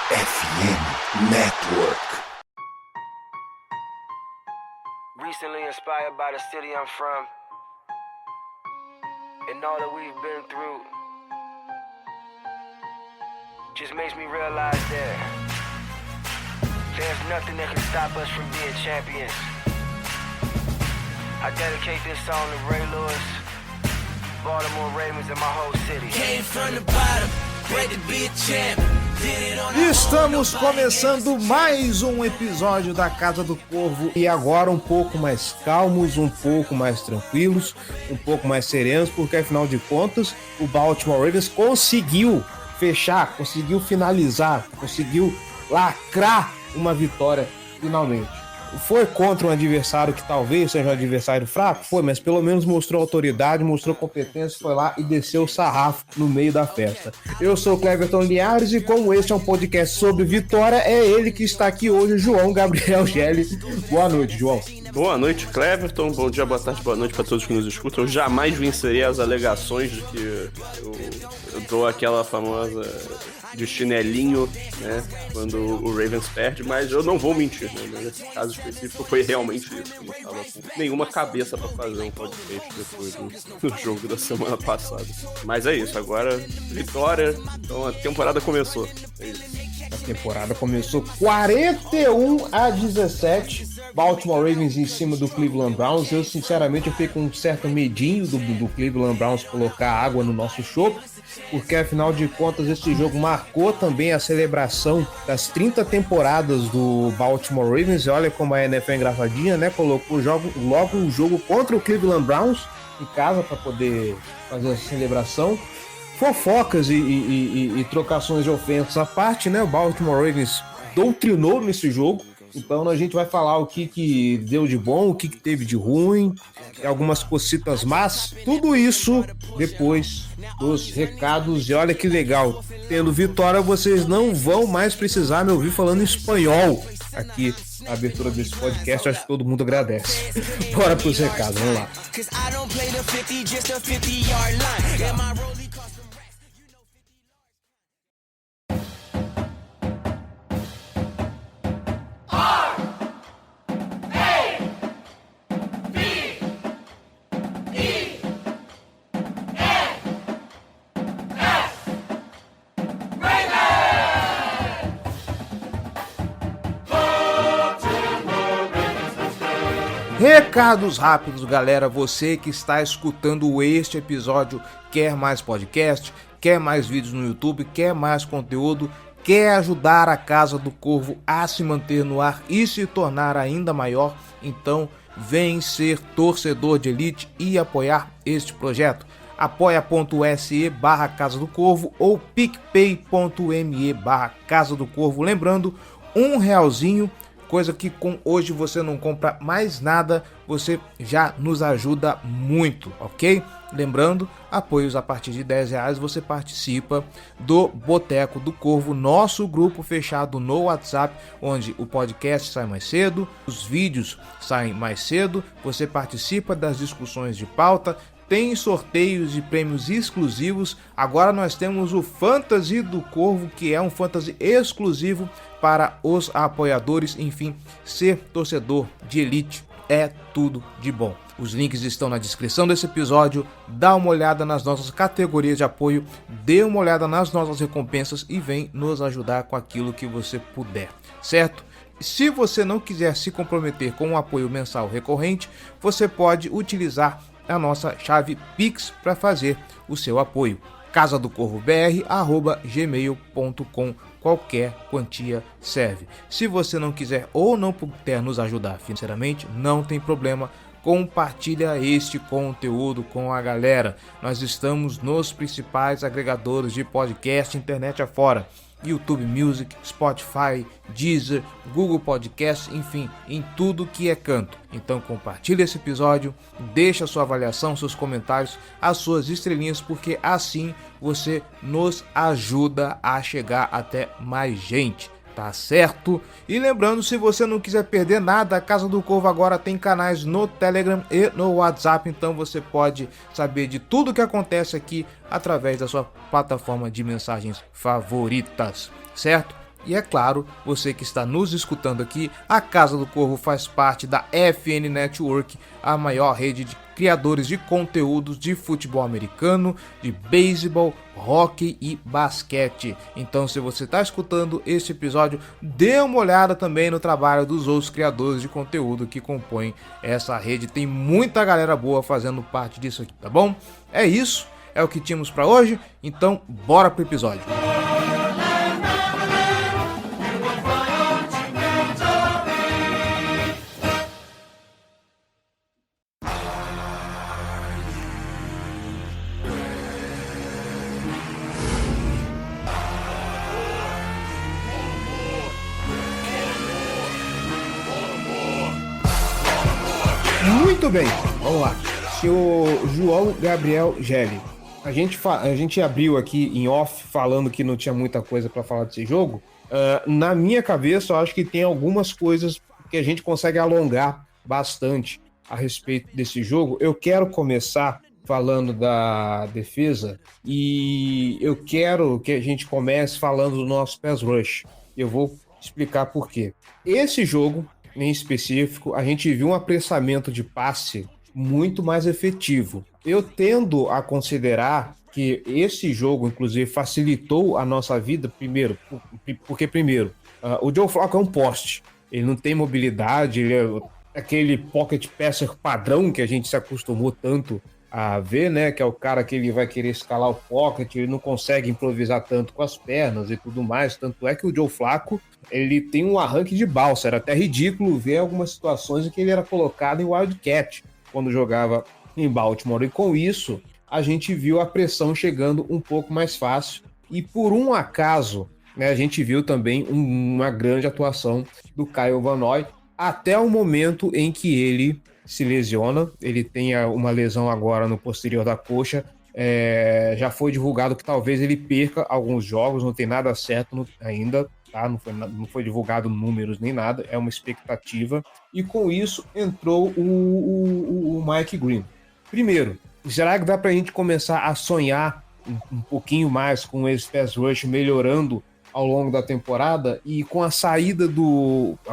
FM Network. Recently inspired by the city I'm from and all that we've been through just makes me realize that there's nothing that can stop us from being champions. I dedicate this song to Ray Lewis, Baltimore Ravens, and my whole city. Came from the bottom, great to be a champ. Estamos começando mais um episódio da Casa do Corvo e agora um pouco mais calmos, um pouco mais tranquilos, um pouco mais serenos, porque afinal de contas o Baltimore Ravens conseguiu fechar, conseguiu finalizar, conseguiu lacrar uma vitória finalmente. Foi contra um adversário que talvez seja um adversário fraco? Foi, mas pelo menos mostrou autoridade, mostrou competência, foi lá e desceu o sarrafo no meio da festa. Eu sou o Cleverton Linhares e como este é um podcast sobre vitória, é ele que está aqui hoje, João Gabriel Gelli. Boa noite, João. Boa noite, Cleverton. Bom dia, boa tarde, boa noite para todos que nos escutam. Eu jamais vencerei as alegações de que eu dou aquela famosa de chinelinho, né, quando o Ravens perde, mas eu não vou mentir, né? Nesse caso específico foi realmente isso. Eu não estava com nenhuma cabeça para fazer um podcast depois do jogo da semana passada. Mas é isso, agora vitória, então a temporada começou. É isso. A temporada começou 41-17, Baltimore Ravens em cima do Cleveland Browns. Eu sinceramente fiquei com um certo medinho do Cleveland Browns colocar água no nosso chope, porque afinal de contas esse jogo marcou também a celebração das 30 temporadas do Baltimore Ravens. E olha como a NFL é engraçadinha, né? Colocou logo um jogo contra o Cleveland Browns em casa para poder fazer essa celebração. Fofocas e trocações de ofensas à parte, né? O Baltimore Ravens doutrinou nesse jogo. Então a gente vai falar o que deu de bom, o que teve de ruim, algumas cositas más, tudo isso depois dos recados. E olha que legal, tendo vitória vocês não vão mais precisar me ouvir falando espanhol aqui na abertura desse podcast, acho que todo mundo agradece. Bora pros recados, vamos lá. Recados rápidos, galera. Você que está escutando este episódio quer mais podcast, quer mais vídeos no YouTube, quer mais conteúdo, quer ajudar a Casa do Corvo a se manter no ar e se tornar ainda maior, então vem ser torcedor de elite e apoiar este projeto. apoia.se/Casa do Corvo ou picpay.me/Casa do Corvo. Lembrando, R$1, coisa que com hoje você não compra mais nada, você já nos ajuda muito, ok? Lembrando, apoios a partir de R$10 você participa do Boteco do Corvo, nosso grupo fechado no WhatsApp, onde o podcast sai mais cedo, os vídeos saem mais cedo, você participa das discussões de pauta, tem sorteios de prêmios exclusivos. Agora nós temos o Fantasy do Corvo, que é um fantasy exclusivo para os apoiadores. Enfim, ser torcedor de elite é tudo de bom. Os links estão na descrição desse episódio. Dá uma olhada nas nossas categorias de apoio, dê uma olhada nas nossas recompensas e vem nos ajudar com aquilo que você puder, certo? Se você não quiser se comprometer com um apoio mensal recorrente, você pode utilizar a nossa chave Pix para fazer o seu apoio. casadocorvobr@gmail.com. Qualquer quantia serve. Se você não quiser ou não puder nos ajudar financeiramente, não tem problema. Compartilha este conteúdo com a galera. Nós estamos nos principais agregadores de podcast internet afora. YouTube Music, Spotify, Deezer, Google Podcast, enfim, em tudo que é canto. Então compartilhe esse episódio, deixa a sua avaliação, seus comentários, as suas estrelinhas, porque assim você nos ajuda a chegar até mais gente. Tá certo? E lembrando, se você não quiser perder nada, a Casa do Corvo agora tem canais no Telegram e no WhatsApp, então você pode saber de tudo que acontece aqui através da sua plataforma de mensagens favoritas, certo? E é claro, você que está nos escutando aqui, a Casa do Corvo faz parte da FN Network, a maior rede de criadores de conteúdos de futebol americano, de beisebol, hóquei e basquete. Então, se você está escutando este episódio, dê uma olhada também no trabalho dos outros criadores de conteúdo que compõem essa rede. Tem muita galera boa fazendo parte disso aqui, tá bom? É isso, é o que tínhamos para hoje, então bora pro episódio. Muito bem, vamos lá. Seu João Gabriel Gelli, a gente abriu aqui em off falando que não tinha muita coisa para falar desse jogo. Na minha cabeça, eu acho que tem algumas coisas que a gente consegue alongar bastante a respeito desse jogo. Eu quero começar falando da defesa e eu quero que a gente comece falando do nosso pass rush. Eu vou explicar por quê. Esse jogo, em específico, a gente viu um apressamento de passe muito mais efetivo. Eu tendo a considerar que esse jogo, inclusive, facilitou a nossa vida, porque o Joe Flacco é um poste. Ele não tem mobilidade, ele é aquele pocket passer padrão que a gente se acostumou tanto a ver, né? Que é o cara que ele vai querer escalar o pocket, ele não consegue improvisar tanto com as pernas e tudo mais. Tanto é que o Joe Flacco, ele tem um arranque de balsa. Era até ridículo ver algumas situações em que ele era colocado em Wildcat quando jogava em Baltimore. E com isso, a gente viu a pressão chegando um pouco mais fácil. E por um acaso, né, a gente viu também uma grande atuação do Kyle Van Noy, até o momento em que ele se lesiona. Ele tem uma lesão agora no posterior da coxa. Já foi divulgado que talvez ele perca alguns jogos, não tem nada certo ainda, tá? Não foi divulgado números nem nada, é uma expectativa. E com isso entrou o Mike Green. Primeiro, será que dá pra gente começar a sonhar um pouquinho mais com esse pass rush melhorando ao longo da temporada? E com a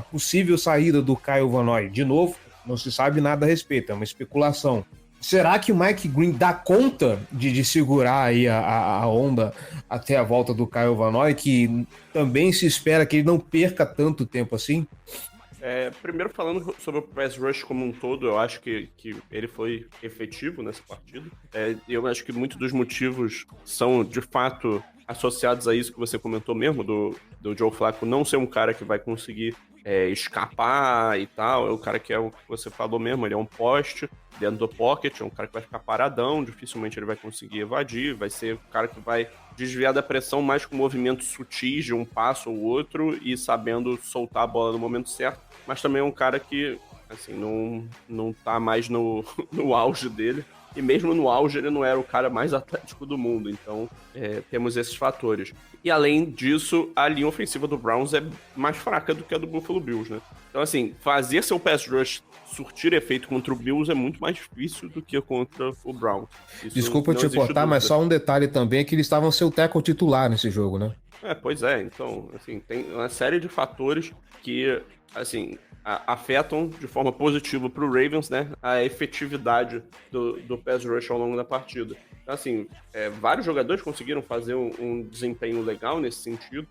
possível saída do Kyle Van Noy, de novo, não se sabe nada a respeito, é uma especulação. Será que o Mike Green dá conta de segurar aí a onda até a volta do Kyle Van Noy, que também se espera que ele não perca tanto tempo assim? Primeiro, falando sobre o pass rush como um todo, eu acho que ele foi efetivo nessa partida. Eu acho que muitos dos motivos são, de fato, associados a isso que você comentou mesmo, do Joe Flacco não ser um cara que vai conseguir escapar e tal. É o cara que é o que você falou mesmo, ele é um poste dentro do pocket, é um cara que vai ficar paradão, dificilmente ele vai conseguir evadir, vai ser o cara que vai desviar da pressão mais com movimentos sutis de um passo ou outro e sabendo soltar a bola no momento certo, mas também é um cara que, assim, não tá mais no auge dele. E mesmo no auge ele não era o cara mais atlético do mundo, então temos esses fatores. E além disso, a linha ofensiva do Browns é mais fraca do que a do Buffalo Bills, né? Então assim, fazer seu pass rush surtir efeito contra o Bills é muito mais difícil do que contra o Browns. Desculpa te cortar, mas só um detalhe também é que eles estavam seu tackle titular nesse jogo, né? Pois é, então, assim, tem uma série de fatores que, assim, afetam de forma positiva para o Ravens, né, a efetividade do pass rush ao longo da partida. Então, assim, vários jogadores conseguiram fazer um desempenho legal nesse sentido.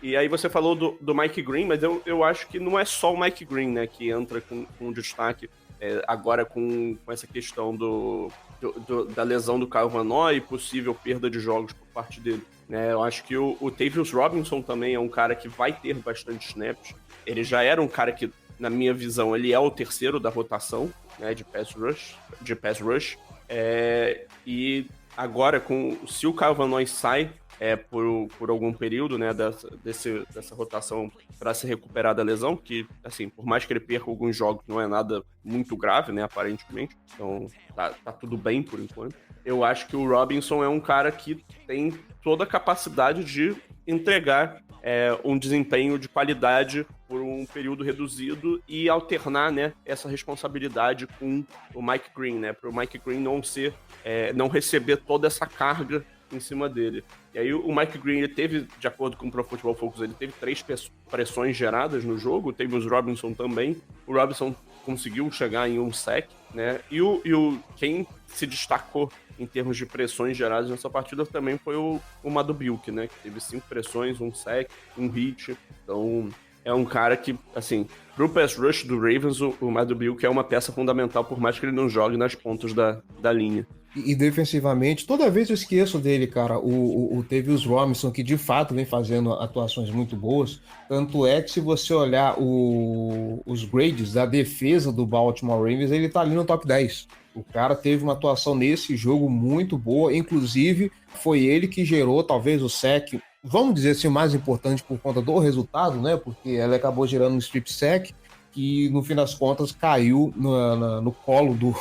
E aí você falou do Mike Green, mas eu acho que não é só o Mike Green, né, que entra com destaque agora com essa questão da lesão do Kyle Van Noy e possível perda de jogos por parte dele. Eu acho que o Tavius Robinson também é um cara que vai ter bastante snaps. Ele já era um cara que, na minha visão, ele é o terceiro da rotação, né, de pass rush. E agora, se o Kyle Van Noy sai por algum período, né, dessa rotação para se recuperar da lesão, que, assim, por mais que ele perca alguns jogos, não é nada muito grave, né, aparentemente. Então, tá tudo bem por enquanto. Eu acho que o Robinson é um cara que tem toda a capacidade de entregar um desempenho de qualidade por um período reduzido e alternar, né, essa responsabilidade com o Mike Green, né, para o Mike Green não receber toda essa carga em cima dele. E aí o Mike Green, ele teve, de acordo com o Pro Football Focus, ele teve 3 pressões geradas no jogo, teve os Robinson também. O Robinson conseguiu chegar em um sack, né? E quem se destacou em termos de pressões geradas nessa partida também foi o Madubuike, né? Que teve 5 pressões, um sack, um hit. Então, é um cara que, assim, pro pass rush do Ravens, o Madubuike é uma peça fundamental, por mais que ele não jogue nas pontas da linha. E defensivamente, toda vez eu esqueço dele, cara. Teve os Robinson, que de fato vem fazendo atuações muito boas. Tanto é que, se você olhar os grades da defesa do Baltimore Ravens, ele tá ali no top 10. O cara teve uma atuação nesse jogo muito boa. Inclusive, foi ele que gerou talvez o sack, vamos dizer assim, o mais importante por conta do resultado, né? Porque ele acabou gerando um strip sack, que no fim das contas caiu no colo do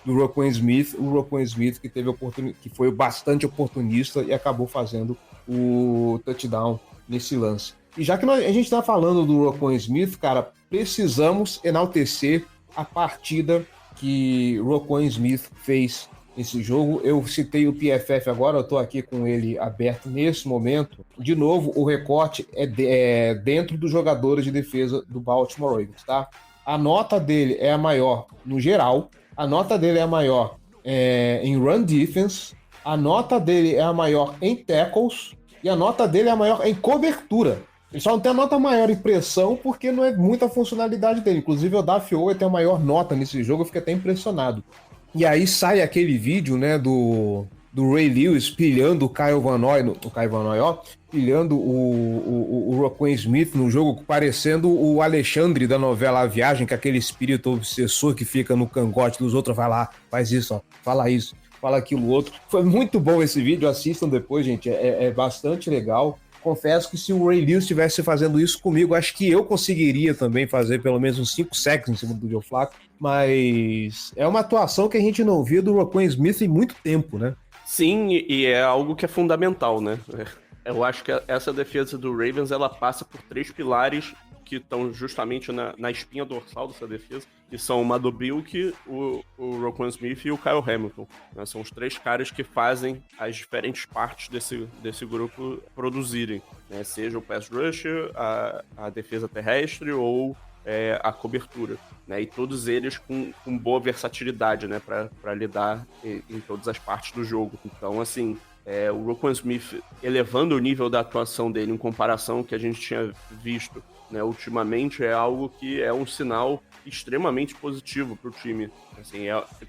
Roquan Smith. O Roquan Smith que foi bastante oportunista e acabou fazendo o touchdown nesse lance. E já que a gente está falando do Roquan Smith, cara, precisamos enaltecer a partida que Roquan Smith fez nesse jogo. Eu citei o PFF agora, eu estou aqui com ele aberto nesse momento. De novo, o recorte é dentro dos jogadores de defesa do Baltimore Ravens, tá? A nota dele é a maior no geral, a nota dele é a maior em run defense, a nota dele é a maior em tackles e a nota dele é a maior em cobertura. Ele só não tem a nota maior em pressão porque não é muita funcionalidade dele. Inclusive, o Daf Owe tem a maior nota nesse jogo, eu fiquei até impressionado. E aí sai aquele vídeo, né, do Ray Lewis pilhando o Kyle Van Noy, pilhando o Roquan Smith no jogo, parecendo o Alexandre da novela A Viagem, que é aquele espírito obsessor que fica no cangote dos outros, vai lá, faz isso, ó, fala isso, fala aquilo outro. Foi muito bom esse vídeo, assistam depois, gente, é bastante legal. Confesso que se o Ray Lewis estivesse fazendo isso comigo, acho que eu conseguiria também fazer pelo menos uns 5 sacks em cima do Joe Flacco, mas é uma atuação que a gente não via do Roquan Smith em muito tempo, né? Sim, e é algo que é fundamental, né? Eu acho que essa defesa do Ravens, ela passa por 3 pilares que estão justamente na espinha dorsal dessa defesa, que são o Madubuike, o Roquan Smith e o Kyle Hamilton, né? São os 3 caras que fazem as diferentes partes desse grupo produzirem, né? Seja o pass rush, a defesa terrestre ou a cobertura, né? E todos eles com boa versatilidade, né? Para lidar em todas as partes do jogo. Então, assim, o Roquan Smith elevando o nível da atuação dele em comparação ao que a gente tinha visto, né, ultimamente, é algo que é um sinal extremamente positivo para o time. Assim,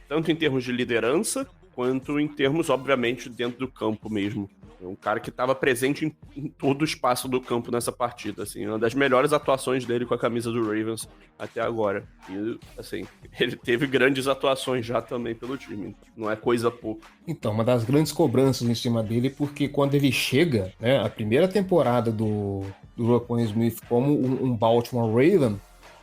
tanto em termos de liderança, quanto em termos, obviamente, dentro do campo mesmo. É um cara que estava presente em todo o espaço do campo nessa partida. Assim, uma das melhores atuações dele com a camisa do Ravens até agora. E, assim, ele teve grandes atuações já também pelo time. Não é coisa pouca. Então, uma das grandes cobranças em cima dele, porque quando ele chega, né, a primeira temporada do Roquan Smith como um Baltimore Raven,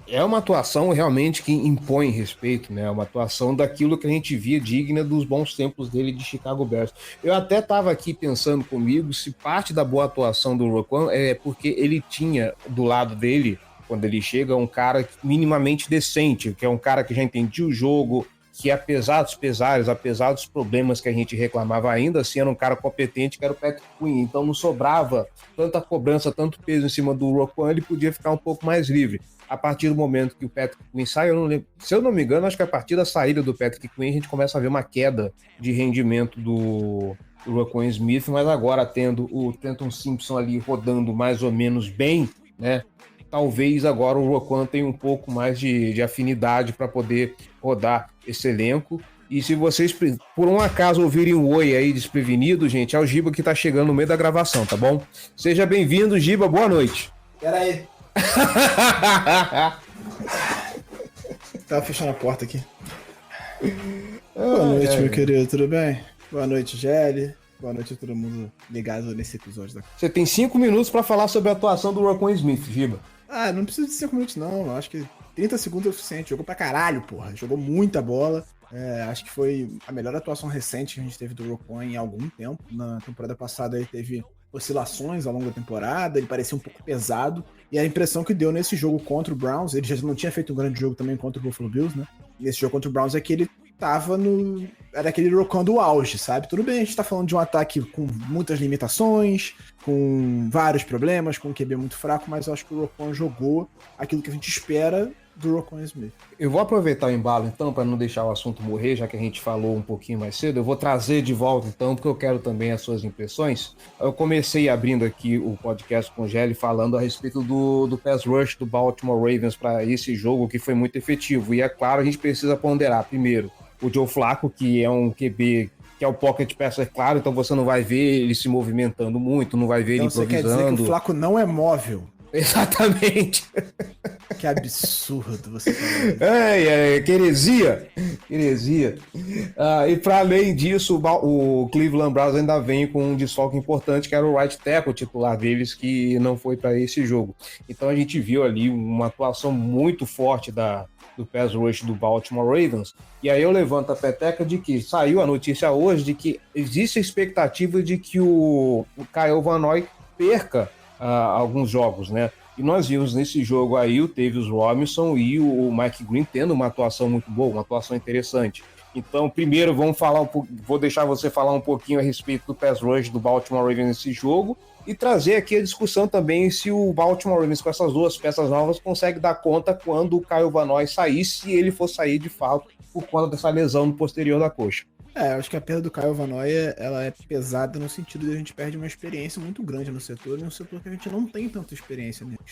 é uma atuação realmente que impõe respeito, né? Uma atuação daquilo que a gente via digna dos bons tempos dele de Chicago Bears. Eu até estava aqui pensando comigo se parte da boa atuação do Roquan é porque ele tinha do lado dele, quando ele chega, um cara minimamente decente, que é um cara que já entendia o jogo, que apesar dos pesares, apesar dos problemas que a gente reclamava, ainda assim era um cara competente, que era o Patrick Queen. Então não sobrava tanta cobrança, tanto peso em cima do Roquan, ele podia ficar um pouco mais livre. A partir do momento que o Patrick Queen sai, eu não lembro, se eu não me engano, acho que a partir da saída do Patrick Queen a gente começa a ver uma queda de rendimento do Roquan Smith, mas agora tendo o Trenton Simpson ali rodando mais ou menos bem, né? Talvez agora o Roquan tenha um pouco mais de afinidade para poder rodar esse elenco. E se vocês, por um acaso, ouvirem um oi aí desprevenido, gente, é o Giba que tá chegando no meio da gravação, tá bom? Seja bem-vindo, Giba, boa noite. Pera aí. Tava fechando a porta aqui. Boa noite, meu querido, tudo bem? Boa noite, Gelli. Boa noite a todo mundo ligado nesse episódio daqui. Você tem 5 minutos para falar sobre a atuação do Roquan Smith, Giba. Ah, não precisa de 5 minutos não, eu acho que 30 segundos é o suficiente. Jogou pra caralho, porra. Jogou muita bola. Acho que foi a melhor atuação recente que a gente teve do Roquan em algum tempo. Na temporada passada ele teve oscilações ao longo da temporada, ele parecia um pouco pesado, e a impressão que deu nesse jogo contra o Browns, ele já não tinha feito um grande jogo também contra o Buffalo Bills, né? Nesse jogo contra o Browns é que ele era aquele Roquan do auge, sabe? Tudo bem, a gente tá falando de um ataque com muitas limitações, com vários problemas, com um QB muito fraco, mas eu acho que o Roquan jogou aquilo que a gente espera do Roquan Smith. Eu vou aproveitar o embalo, então, para não deixar o assunto morrer, já que a gente falou um pouquinho mais cedo. Eu vou trazer de volta, então, porque eu quero também as suas impressões. Eu comecei abrindo aqui o podcast com o Gelli falando a respeito do pass rush do Baltimore Ravens para esse jogo, que foi muito efetivo. E é claro, a gente precisa ponderar, primeiro, o Joe Flacco, que é um QB que é o pocket passer, claro, então você não vai ver ele se movimentando muito, não vai ver ele improvisando. Você quer dizer que o Flacco não é móvel? Exatamente. Que absurdo você falar isso. Que heresia. E para além disso, o Cleveland Browns ainda vem com um desfalque importante, que era o right tackle titular deles, que não foi para esse jogo. Então a gente viu ali uma atuação muito forte do pass rush do Baltimore Ravens. E aí eu levanto a peteca de que saiu a notícia hoje de que existe a expectativa de que o Kyle Van Noy perca alguns jogos, né? E nós vimos nesse jogo aí o Tavius Robinson e o Mike Green tendo uma atuação muito boa, uma atuação interessante. Então, primeiro, vou deixar você falar um pouquinho a respeito do pass rush do Baltimore Ravens nesse jogo e trazer aqui a discussão também se o Baltimore Ravens, com essas duas peças novas, consegue dar conta quando o Kyle Van Noy sair, se ele for sair de fato por conta dessa lesão no posterior da coxa. Eu acho que a perda do Kyle Van Noy, ela é pesada no sentido de a gente perde uma experiência muito grande no setor, e um setor que a gente não tem tanta experiência, né? O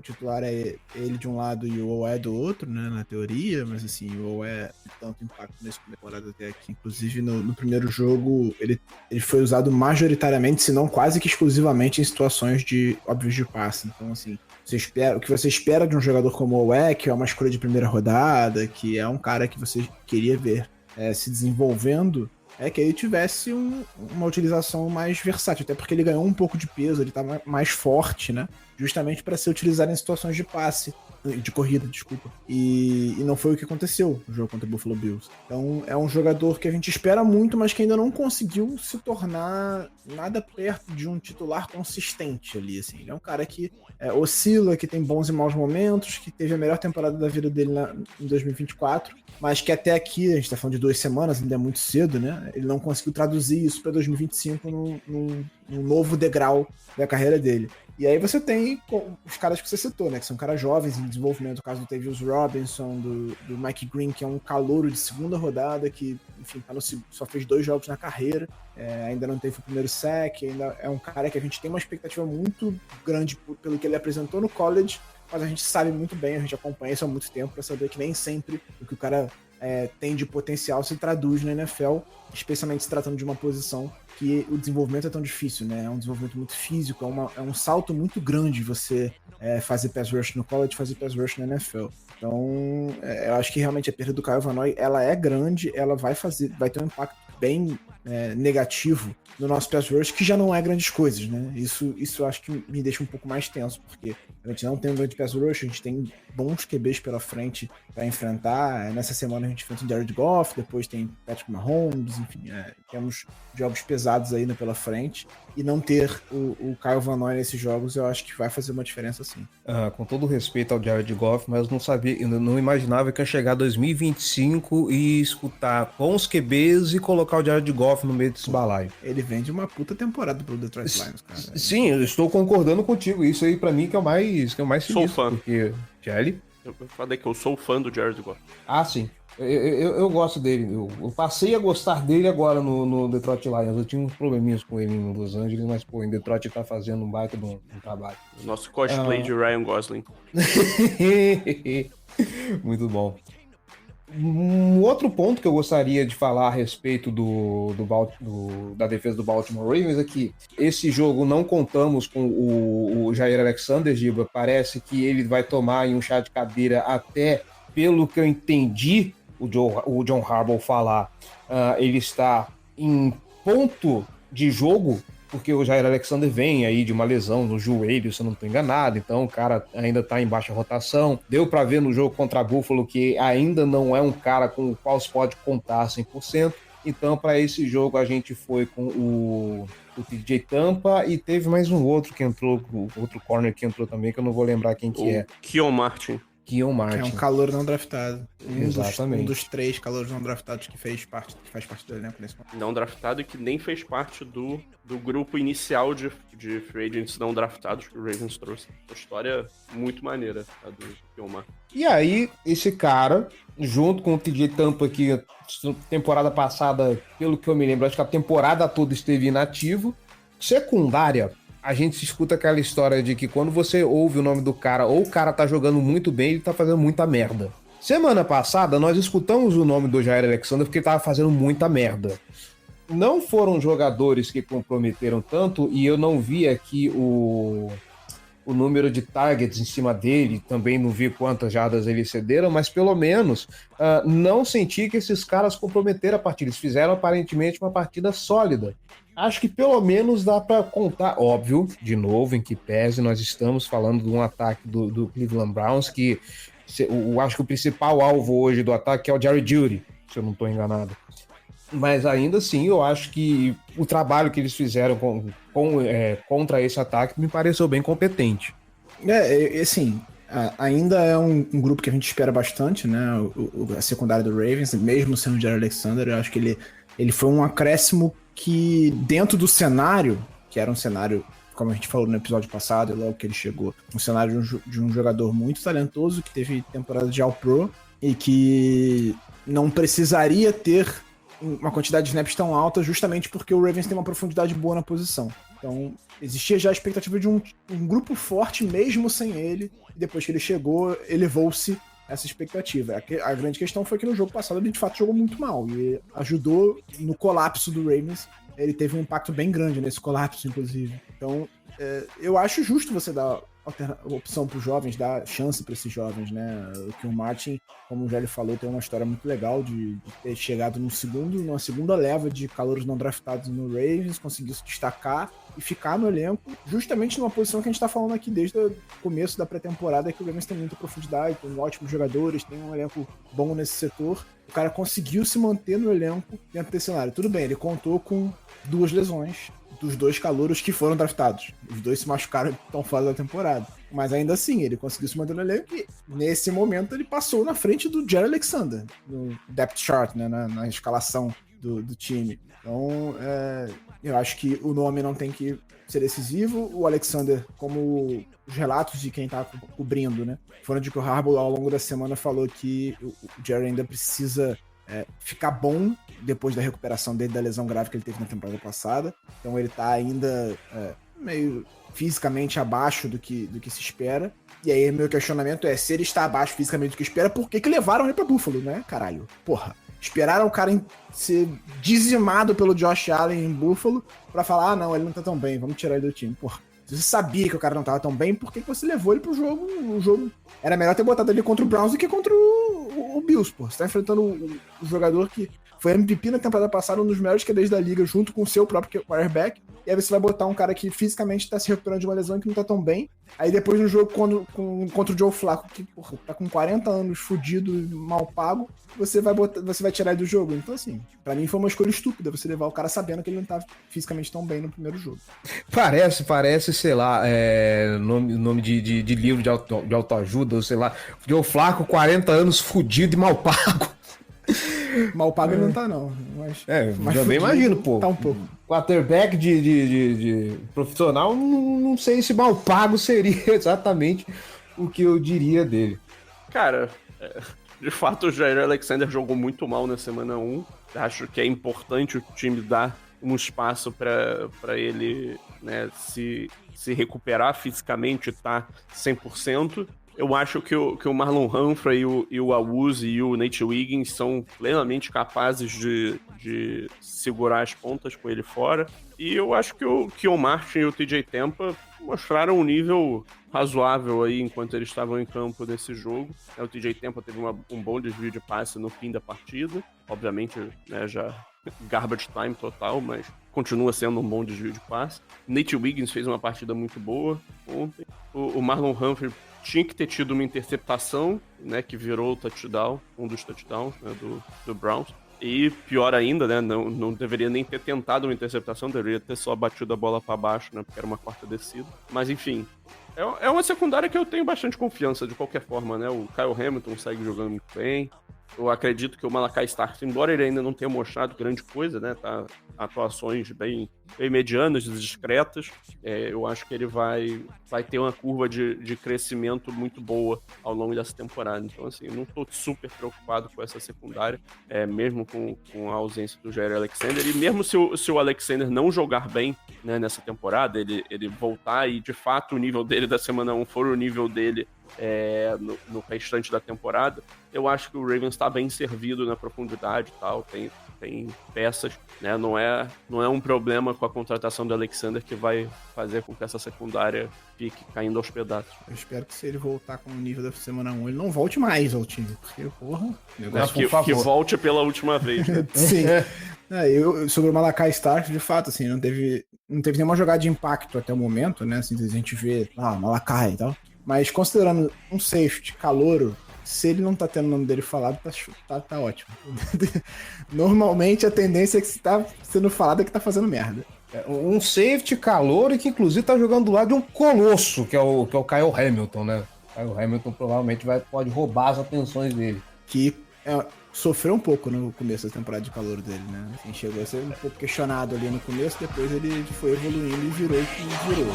titular é ele de um lado e o Owe do outro, né, na teoria, mas assim, o Owe tem tanto impacto nessa temporada até aqui. Inclusive, no primeiro jogo, ele foi usado majoritariamente, se não quase que exclusivamente, em situações óbvias de passe. Então, assim, o que você espera de um jogador como o Owe, que é uma escolha de primeira rodada, que é um cara que você queria ver se desenvolvendo, é que ele tivesse uma utilização mais versátil, até porque ele ganhou um pouco de peso, ele tá mais forte, né? Justamente para ser utilizado em situações de passe, de corrida, desculpa. E não foi o que aconteceu no jogo contra o Buffalo Bills. Então é um jogador que a gente espera muito, mas que ainda não conseguiu se tornar nada perto de um titular consistente ali, assim. Ele é um cara que oscila, que tem bons e maus momentos, que teve a melhor temporada da vida dele em 2024, mas que até aqui, a gente tá falando de 2 semanas, ainda é muito cedo, né? Ele não conseguiu traduzir isso para 2025 num novo degrau da carreira dele. E aí você tem os caras que você citou, né? Que são caras jovens em desenvolvimento, o caso do Tavius Robinson, do Mike Green, que é um calouro de segunda rodada, que, enfim, só fez 2 jogos na carreira, ainda não teve o primeiro sack, ainda é um cara que a gente tem uma expectativa muito grande pelo que ele apresentou no college, mas a gente sabe muito bem, a gente acompanha isso há muito tempo para saber que nem sempre o que o cara tem de potencial se traduz na NFL, especialmente se tratando de uma posição que o desenvolvimento é tão difícil, né? É um desenvolvimento muito físico, é um salto muito grande você fazer pass rush no college, fazer pass rush na NFL. Então, eu acho que realmente a perda do Kyle Van Noy, ela é grande, ela vai ter um impacto bem negativo no nosso pass rush, que já não é grandes coisas, né? Isso eu acho que me deixa um pouco mais tenso, porque a gente não tem um grande pass rush, a gente tem bons QBs pela frente para enfrentar. Nessa semana a gente enfrenta o Jared Goff, depois tem Patrick Mahomes, enfim, temos jogos pesados ainda pela frente, e não ter o Kyle Van Noy nesses jogos eu acho que vai fazer uma diferença sim. Com todo respeito ao Jared Goff, mas eu não imaginava que ia chegar 2025 e escutar bons QBs e colocar o Jared Goff no meio desse balaio. Ele vem de uma puta temporada pro Detroit Lions, cara. Sim, eu estou concordando contigo, isso aí pra mim que é o mais Sou fã. Porque, Jelly? Eu falei que eu sou fã do Jared Goff. Ah, sim. Eu gosto dele. Eu passei a gostar dele agora no Detroit Lions. Eu tinha uns probleminhas com ele em Los Angeles, mas, pô, em Detroit tá fazendo um baita de um trabalho. Nosso cosplay de Ryan Gosling. Muito bom. Um outro ponto que eu gostaria de falar a respeito da defesa do Baltimore Ravens é que esse jogo não contamos com o Jair Alexander, Giba. Parece que ele vai tomar um chá de cadeira até, pelo que eu entendi, o John Harbaugh falar, ele está em ponto de jogo, porque o Jair Alexander vem aí de uma lesão no joelho, se eu não estou enganado, então o cara ainda está em baixa rotação. Deu para ver no jogo contra a Buffalo que ainda não é um cara com o qual se pode contar 100%, então para esse jogo a gente foi com o TJ Tampa e teve mais um outro que entrou, outro corner que entrou também, que eu não vou lembrar quem que é. Keon Martin. Keon Martin. Que é um calouro não draftado. Exatamente. Um dos 3 calouros não draftados que faz parte do elenco nesse momento. Não draftado e que nem fez parte do grupo inicial de free agents não draftados que o Ravens trouxe. Uma história muito maneira, a do Keon Martin. E aí, esse cara, junto com o TJ Tampa, que temporada passada, pelo que eu me lembro, acho que a temporada toda esteve inativo. Secundária, a gente se escuta aquela história de que quando você ouve o nome do cara, ou o cara tá jogando muito bem, ele tá fazendo muita merda. Semana passada, nós escutamos o nome do Jair Alexander porque ele tava fazendo muita merda. Não foram jogadores que comprometeram tanto, e eu não vi aqui o número de targets em cima dele, também não vi quantas jardas eles cederam, mas pelo menos não senti que esses caras comprometeram a partida. Eles fizeram aparentemente uma partida sólida. Acho que pelo menos dá para contar, óbvio, de novo, em que pese nós estamos falando de um ataque do Cleveland Browns, que acho que o principal alvo hoje do ataque é o Jerry Jeudy, se eu não estou enganado. Mas ainda assim, eu acho que o trabalho que eles fizeram contra esse ataque me pareceu bem competente. Assim, ainda é um grupo que a gente espera bastante, né? A secundária do Ravens, mesmo sendo o Jair Alexander, eu acho que ele foi um acréscimo que, dentro do cenário, que era um cenário, como a gente falou no episódio passado, logo que ele chegou, um cenário de um jogador muito talentoso, que teve temporada de All-Pro e que não precisaria ter uma quantidade de snaps tão alta, justamente porque o Ravens tem uma profundidade boa na posição. Então, existia já a expectativa de um grupo forte mesmo sem ele, e depois que ele chegou, elevou-se essa expectativa. A grande questão foi que no jogo passado ele de fato jogou muito mal, e ajudou no colapso do Ravens. Ele teve um impacto bem grande nesse colapso, inclusive. Então, eu acho justo você dar opção para os jovens, dar chance para esses jovens, né? O Keon Martin, como o Jélio falou, tem uma história muito legal de ter chegado numa segunda leva de calouros não draftados no Ravens, conseguiu se destacar e ficar no elenco, justamente numa posição que a gente está falando aqui desde o começo da pré-temporada, que o Ravens tem muita profundidade, tem ótimos jogadores, tem um elenco bom nesse setor. O cara conseguiu se manter no elenco dentro desse cenário. Tudo bem, ele contou com 2 lesões dos 2 calouros que foram draftados. Os 2 se machucaram e estão fora da temporada. Mas ainda assim, ele conseguiu se manter no elenco e, nesse momento, ele passou na frente do Jair Alexander, no depth chart, né, na escalação do time. Então, eu acho que o nome não tem que ser decisivo. O Alexander, como os relatos de quem tá cobrindo, né, foram de que o Harbaugh, ao longo da semana, falou que o Jair ainda precisa ficar bom depois da recuperação dele da lesão grave que ele teve na temporada passada. Então ele tá ainda meio fisicamente abaixo do que se espera. E aí meu questionamento é, se ele está abaixo fisicamente do que espera, por que levaram ele pra Buffalo, né, caralho? Porra, esperaram o cara ser dizimado pelo Josh Allen em Buffalo pra falar, não, ele não tá tão bem, vamos tirar ele do time. Porra, se você sabia que o cara não tava tão bem, por que você levou ele pro jogo? O jogo era melhor ter botado ele contra o Browns do que contra o Bills, pô. Você tá enfrentando o jogador que foi MVP na temporada passada, um dos melhores QBs da liga, junto com o seu próprio quarterback. E aí você vai botar um cara que fisicamente tá se recuperando de uma lesão e que não tá tão bem. Aí depois no jogo contra o Joe Flacco, que porra, tá com 40 anos, fudido, mal pago, você vai tirar ele do jogo. Então, assim, pra mim foi uma escolha estúpida você levar o cara sabendo que ele não tá fisicamente tão bem no primeiro jogo. Parece, sei lá, nome de livro de autoajuda, ou sei lá. Joe Flacco, 40 anos, fudido e mal pago. Mal pago ele não tá, não. Mas já bem imagino, pô. Tá um pouco. Quarterback de profissional, não sei se mal pago seria exatamente o que eu diria dele. Cara, de fato o Jair Alexander jogou muito mal na semana 1. Acho que é importante o time dar um espaço para ele, né, se recuperar fisicamente e tá 100%. Eu acho que o Marlon Humphrey e o Awuzie e o Nate Wiggins são plenamente capazes de segurar as pontas com ele fora. E eu acho que o Keon Martin e o TJ Tampa mostraram um nível razoável aí enquanto eles estavam em campo nesse jogo. O TJ Tampa teve um bom desvio de passe no fim da partida. Obviamente, né, já garbage time total, mas continua sendo um bom desvio de passe. Nate Wiggins fez uma partida muito boa ontem. O Marlon Humphrey tinha que ter tido uma interceptação, né, que virou o touchdown, um dos touchdowns, né, do Browns. E pior ainda, né, não deveria nem ter tentado uma interceptação, deveria ter só batido a bola para baixo, né, porque era uma quarta descida. Mas enfim, É uma secundária que eu tenho bastante confiança, de qualquer forma, né? O Kyle Hamilton segue jogando muito bem. Eu acredito que o Malachi Starks, embora ele ainda não tenha mostrado grande coisa, né? Tá atuações bem medianas, discretas. Eu acho que ele vai ter uma curva de crescimento muito boa ao longo dessa temporada. Então, assim, eu não tô super preocupado com essa secundária, mesmo com a ausência do Jair Alexander. E mesmo se o Alexander não jogar bem, né, nessa temporada, ele voltar e, de fato, o nível dele da semana 1 for o nível dele no restante da temporada, eu acho que o Ravens está bem servido na profundidade e tal, tem peças, né? Não é um problema com a contratação do Alexander que vai fazer com que essa secundária fique caindo aos pedaços. Eu espero que se ele voltar com o nível da semana 1, ele não volte mais ao time, porque, porra... Que volte pela última vez. Né? Sim. Sobre o Malachi Starks, de fato, assim, não teve nenhuma jogada de impacto até o momento, né? Assim, a gente vê, Malachi e tal. Mas considerando um safety calouro, se ele não tá tendo o nome dele falado, tá ótimo. Normalmente a tendência é que se tá sendo falado é que tá fazendo merda. Um safety calouro e que inclusive tá jogando do lado de um colosso, que é o Kyle Hamilton, né? O Kyle Hamilton provavelmente pode roubar as atenções dele. Que sofreu um pouco no começo da temporada de calor dele, né? Assim, chegou a ser um pouco questionado ali no começo, depois ele foi evoluindo e virou o que virou. Né?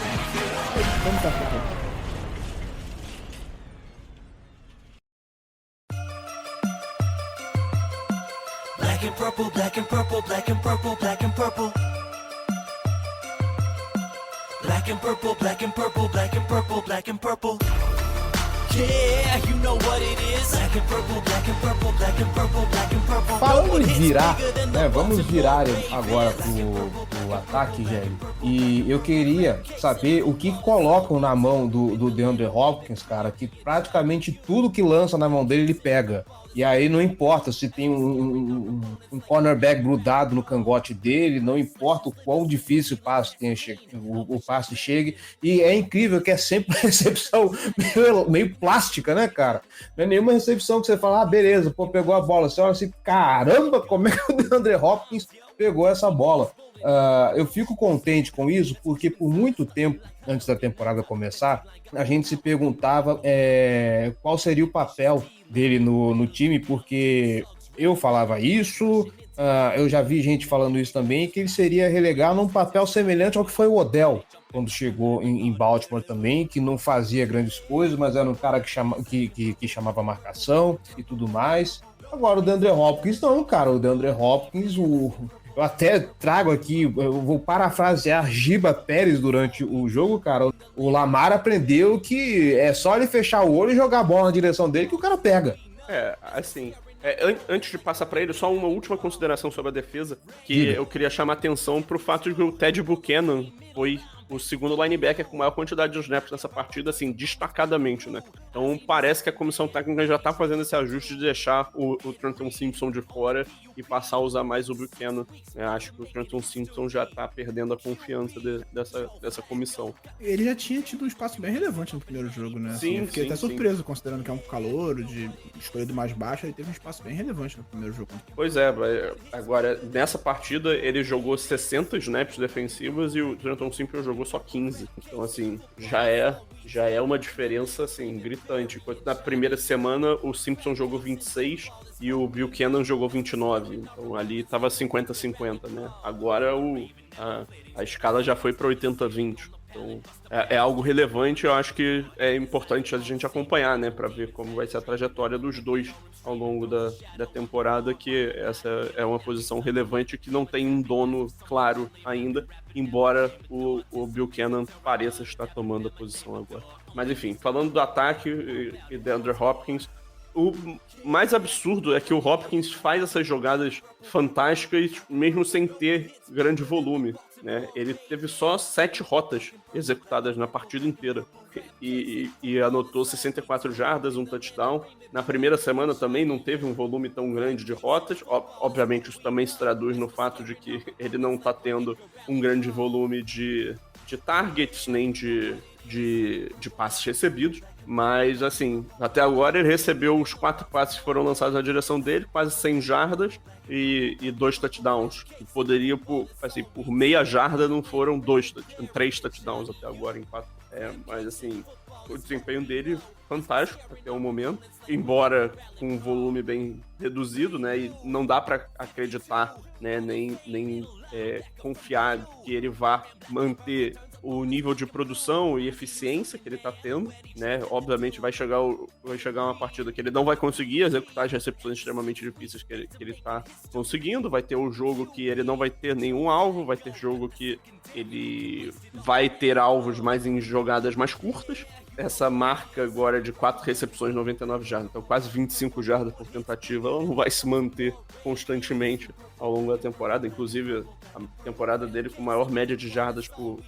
Vamos tá ficando. Black and purple, black and purple, black and purple, black and purple. Black and purple, black and purple, black and purple, black and purple. Yeah, you know what it is. Black and purple, black and purple, black and purple, black and purple. Falando em virar, né? Vamos virar agora pro ataque, Gelli. E eu queria saber o que colocam na mão do DeAndre Hopkins, cara, que praticamente tudo que lança na mão dele ele pega. E aí não importa se tem um cornerback grudado no cangote dele, não importa o quão difícil o passe chegue. E é incrível que é sempre uma recepção meio plástica, né, cara? Não é nenhuma recepção que você fala, beleza, pegou a bola. Você olha assim, caramba, como é que o DeAndre Hopkins pegou essa bola? Eu fico contente com isso, porque por muito tempo, antes da temporada começar, a gente se perguntava qual seria o papel dele no time, porque eu falava isso, eu já vi gente falando isso também, que ele seria relegado num papel semelhante ao que foi o Odell, quando chegou em Baltimore também, que não fazia grandes coisas, mas era um cara que chamava marcação e tudo mais. Agora o DeAndre Hopkins não, cara, o DeAndre Hopkins, eu até trago aqui, eu vou parafrasear Giba Pérez durante o jogo, cara. O Lamar aprendeu que é só ele fechar o olho e jogar a bola na direção dele que o cara pega. Assim, antes de passar pra ele, só uma última consideração sobre a defesa, que eu queria chamar atenção pro fato de que o Ted Buchanan foi o segundo linebacker com maior quantidade de snaps nessa partida, assim, destacadamente, né? Então parece que a comissão técnica já tá fazendo esse ajuste de deixar o Trenton Simpson de fora e passar a usar mais o Buchanan. Acho que o Trenton Simpson já tá perdendo a confiança dessa comissão. Ele já tinha tido um espaço bem relevante no primeiro jogo, né? Sim, eu fiquei até surpreso, considerando que é um calouro, de escolhido mais baixo, ele teve um espaço bem relevante no primeiro jogo. Pois é, agora, nessa partida, ele jogou 60 snaps defensivos e o Trenton Simpson jogou só 15. Então, assim, já é uma diferença, assim, gritante. Enquanto na primeira semana o Simpson jogou 26 e o Buchanan jogou 29. Então ali tava 50-50, né? Agora a escala já foi para 80-20. Então é algo relevante, eu acho que é importante a gente acompanhar, né? Para ver como vai ser a trajetória dos dois ao longo da temporada, que essa é uma posição relevante que não tem um dono claro ainda, embora o Buchanan pareça estar tomando a posição agora. Mas enfim, falando do ataque e DeAndre Hopkins, o mais absurdo é que o Hopkins faz essas jogadas fantásticas mesmo sem ter grande volume, né? Ele teve só 7 rotas executadas na partida inteira e anotou 64 jardas, um touchdown. Na primeira semana também não teve um volume tão grande de rotas. Obviamente isso também se traduz no fato de que ele não está tendo um grande volume de targets nem de passes recebidos. Mas, assim, até agora ele recebeu os 4 passes que foram lançados na direção dele, quase 100 jardas e 2 touchdowns. Que poderia, por meia jarda, não foram 3 touchdowns até agora em 4. Mas assim, o desempenho dele fantástico até o momento, embora com um volume bem reduzido, né? E não dá para acreditar, né? Nem confiar que ele vá manter o nível de produção e eficiência que ele tá tendo, né? Obviamente vai chegar uma partida que ele não vai conseguir executar as recepções extremamente difíceis que ele tá conseguindo, vai ter o jogo que ele não vai ter nenhum alvo, vai ter jogo que ele vai ter alvos mais em jogadas mais curtas. Essa marca agora de 4 recepções, 99 jardas, então quase 25 jardas por tentativa, ela não vai se manter constantemente ao longo da temporada. Inclusive, a temporada dele com maior média de jardas por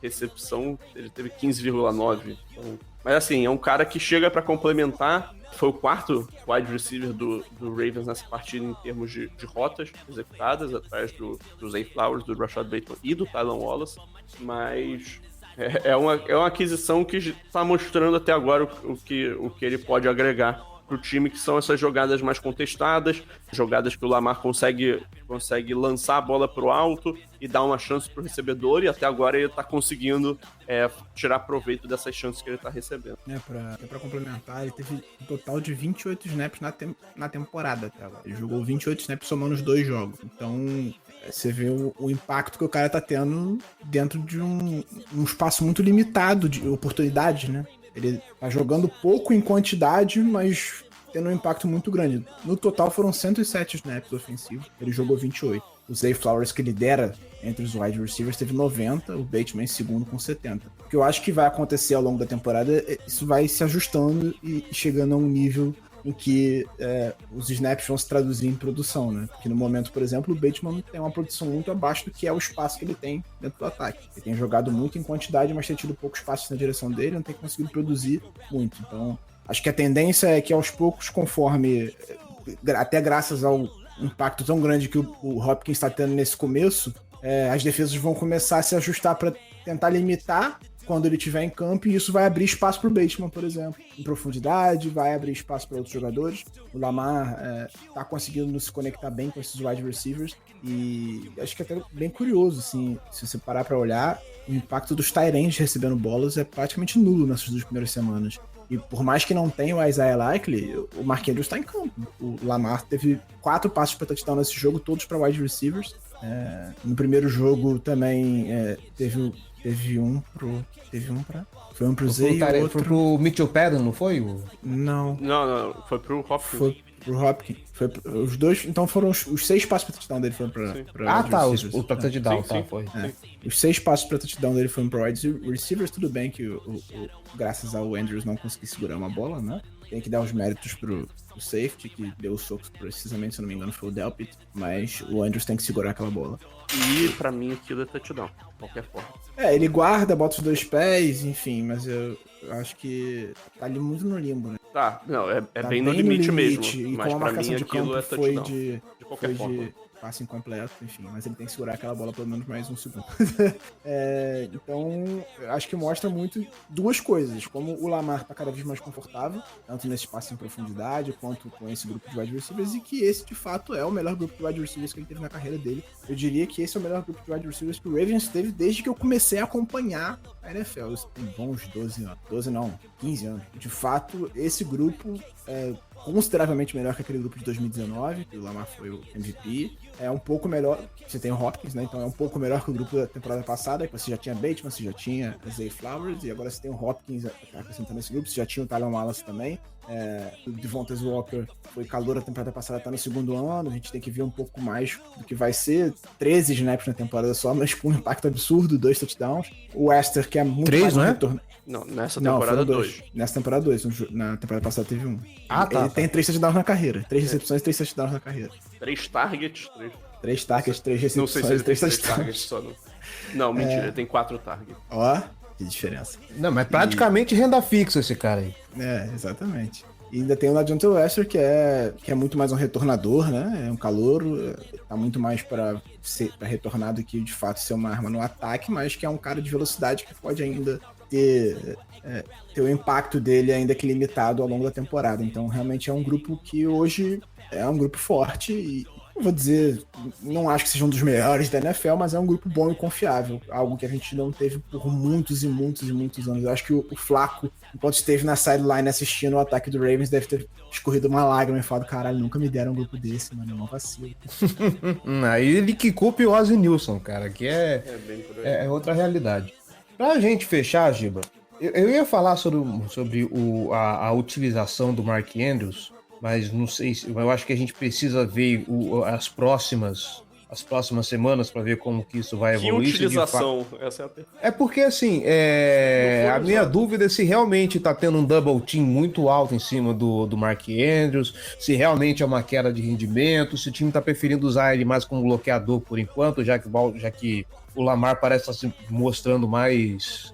recepção, ele teve 15,9. Então, mas assim, é um cara que chega para complementar. Foi o quarto wide receiver do Ravens nessa partida em termos de rotas executadas, atrás do Zay Flowers, do Rashad Bateman e do Tylan Wallace. Mas é uma aquisição que está mostrando até agora o que ele pode agregar para o time, que são essas jogadas mais contestadas, jogadas que o Lamar consegue lançar a bola para o alto e dar uma chance para o recebedor, e até agora ele está conseguindo tirar proveito dessas chances que ele está recebendo. Para complementar, ele teve um total de 28 snaps na temporada até agora. Ele jogou 28 snaps somando os 2 jogos. Então, você vê o impacto que o cara tá tendo dentro de um espaço muito limitado de oportunidades, né? Ele tá jogando pouco em quantidade, mas tendo um impacto muito grande. No total foram 107 snaps ofensivos, ele jogou 28. O Zay Flowers, que lidera entre os wide receivers, teve 90, o Bateman em segundo com 70. O que eu acho que vai acontecer ao longo da temporada, isso vai se ajustando e chegando a um nível em que os snaps vão se traduzir em produção, né? Porque no momento, por exemplo, o Bateman tem uma produção muito abaixo do que é o espaço que ele tem dentro do ataque. Ele tem jogado muito em quantidade, mas tem tido pouco espaço na direção dele, não tem conseguido produzir muito. Então, acho que a tendência é que aos poucos, conforme, até graças ao impacto tão grande que o Hopkins está tendo nesse começo, as defesas vão começar a se ajustar para tentar limitar quando ele estiver em campo, e isso vai abrir espaço para o Bateman, por exemplo, em profundidade, vai abrir espaço para outros jogadores. O Lamar tá conseguindo se conectar bem com esses wide receivers, e acho que é até bem curioso, assim, se você parar para olhar, o impacto dos tight ends recebendo bolas é praticamente nulo nessas 2 primeiras semanas. E por mais que não tenha o Isaiah Likely, o Mark Andrews está em campo. O Lamar teve 4 passos para touchdown nesse jogo, todos para wide receivers. No primeiro jogo também teve um pro Zay e outro... Foi pro Mitchell Patton, não foi? Não, foi pro Hopkins. Foi pro Hopkins. Os dois, então foram os 6 passos pra touchdown dele foram pra o pra touchdown, sim. foi. Os 6 passos pra touchdown dele foram pra wide receivers. Tudo bem que graças ao Andrews não conseguiu segurar uma bola, né? Tem que dar os méritos pro safety, que deu o soco precisamente, se eu não me engano, foi o Delpit, mas o Andrews tem que segurar aquela bola. E pra mim aquilo é touchdown, de qualquer forma. Ele guarda, bota os 2 pés, enfim, mas eu acho que tá ali muito no limbo, né? Tá, não, Tá bem no limite mesmo. E Mas com a pra marcação mim de aquilo campo é foi touchdown. de qualquer forma. passe incompleto, enfim, mas ele tem que segurar aquela bola pelo menos mais um segundo. Então, acho que mostra muito 2 coisas, como o Lamar tá cada vez mais confortável, tanto nesse passe em profundidade, quanto com esse grupo de wide receivers, e que esse, de fato, é o melhor grupo de wide receivers que ele teve na carreira dele. Eu diria que esse é o melhor grupo de wide receivers que o Ravens teve desde que eu comecei a acompanhar a NFL. Isso tem bons 12 anos. 12 não, 15 anos. De fato, esse grupo é consideravelmente melhor que aquele grupo de 2019, que o Lamar foi o MVP. É um pouco melhor, você tem o Hopkins, né? Então é um pouco melhor que o grupo da temporada passada, que você já tinha Bateman, você já tinha Zay Flowers, e agora você tem o Hopkins acrescentando esse grupo, você já tinha o Tylan Wallace também. O Devontae Walker foi calor a temporada passada, tá no 2º ano, a gente tem que ver um pouco mais do que vai ser. 13 snaps na temporada só, mas com um impacto absurdo, 2 touchdowns. O Wester, que é muito 3, mais não é? retorno. Não, nessa temporada 2. Nessa temporada 2. Na temporada passada teve 1. Ah, tá. Ele tem 3 touchdowns na carreira. 3 recepções e 3 touchdowns na carreira. 3 targets. 3 targets, 3 Não sei se recepções ele e tem 3 3 touchdowns. targets só. Não, mentira, ele tem 4 targets. Ó, que diferença. Não, mas praticamente renda fixa esse cara aí. Exatamente. E ainda tem o Ladonte Wester, que é muito mais um retornador, né? É um calouro, tá muito mais para retornar do que de fato ser uma arma no ataque, mas que é um cara de velocidade que pode ainda ter o impacto dele ainda que limitado ao longo da temporada. Então realmente é um grupo que hoje é um grupo forte, e eu vou dizer, não acho que seja um dos melhores da NFL, mas é um grupo bom e confiável. Algo que a gente não teve por muitos e muitos e muitos anos. Eu acho que o Flaco, enquanto esteve na sideline assistindo o ataque do Ravens, deve ter escorrido uma lágrima e falado, caralho, nunca me deram um grupo desse, mano, eu não vacilo. Aí ele que culpa o Ozzie Nilsson, cara, que bem por aí. é outra realidade. Pra gente fechar, Giba, eu ia falar sobre a utilização do Mark Andrews, mas não sei se. Eu acho que a gente precisa ver as próximas semanas para ver como que isso vai Que evoluir. utilização? Essa é a pergunta. É porque, assim, a minha dúvida é se realmente tá tendo um double team muito alto em cima do Mark Andrews, se realmente é uma queda de rendimento, se o time tá preferindo usar ele mais como bloqueador por enquanto, já que o Lamar parece estar se mostrando mais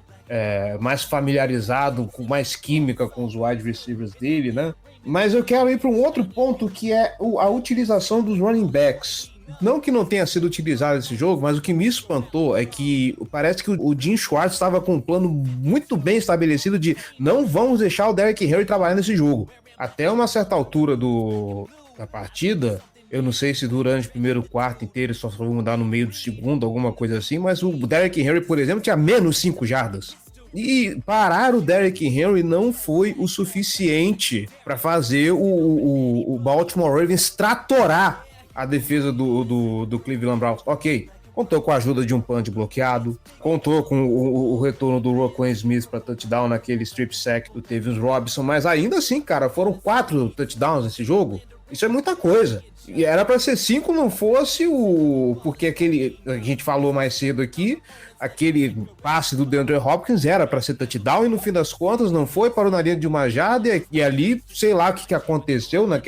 familiarizado, com mais química com os wide receivers dele, né? Mas eu quero ir para um outro ponto, que é a utilização dos running backs. Não que não tenha sido utilizado esse jogo, mas o que me espantou é que parece que o Jim Schwartz estava com um plano muito bem estabelecido de não vamos deixar o Derrick Henry trabalhar nesse jogo. Até uma certa altura da partida, eu não sei se durante o primeiro quarto inteiro só foi mudar no meio do segundo, alguma coisa assim, mas o Derrick Henry, por exemplo, tinha menos 5 jardas. E parar o Derrick Henry não foi o suficiente para fazer o Baltimore Ravens tratorar a defesa do Cleveland Browns. Ok, contou com a ajuda de um punt bloqueado, contou com o retorno do Roquan Smith para touchdown naquele strip sack do Tavius Robinson, mas ainda assim, cara, foram 4 touchdowns nesse jogo. Isso é muita coisa. E era para ser 5, não fosse porque a gente falou mais cedo aqui, aquele passe do DeAndre Hopkins era para ser touchdown e no fim das contas não foi, parou na linha de uma jarda e ali, sei lá o que aconteceu na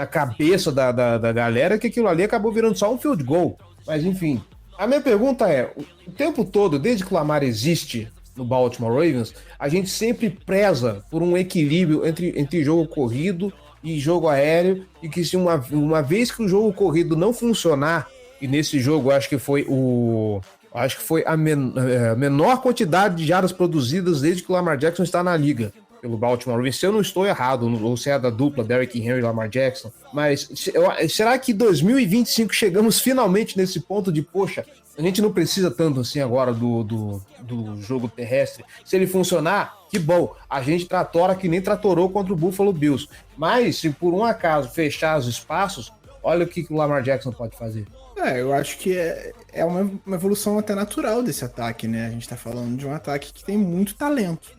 cabeça da galera, que aquilo ali acabou virando só um field goal. Mas enfim, a minha pergunta é, o tempo todo, desde que o Lamar existe no Baltimore Ravens, a gente sempre preza por um equilíbrio entre jogo corrido e jogo aéreo, e que se uma vez que o jogo corrido não funcionar, e nesse jogo acho que foi a menor quantidade de jardas produzidas desde que o Lamar Jackson está na liga pelo Baltimore Ravens, se eu não estou errado, ou se é da dupla Derrick Henry e Lamar Jackson, mas será que em 2025 chegamos finalmente nesse ponto de, poxa, a gente não precisa tanto assim agora do jogo terrestre. Se ele funcionar, que bom, a gente tratora que nem tratorou contra o Buffalo Bills. Mas se por um acaso fechar os espaços, olha o que o Lamar Jackson pode fazer. Eu acho que é uma evolução até natural desse ataque, né? A gente tá falando de um ataque que tem muito talento.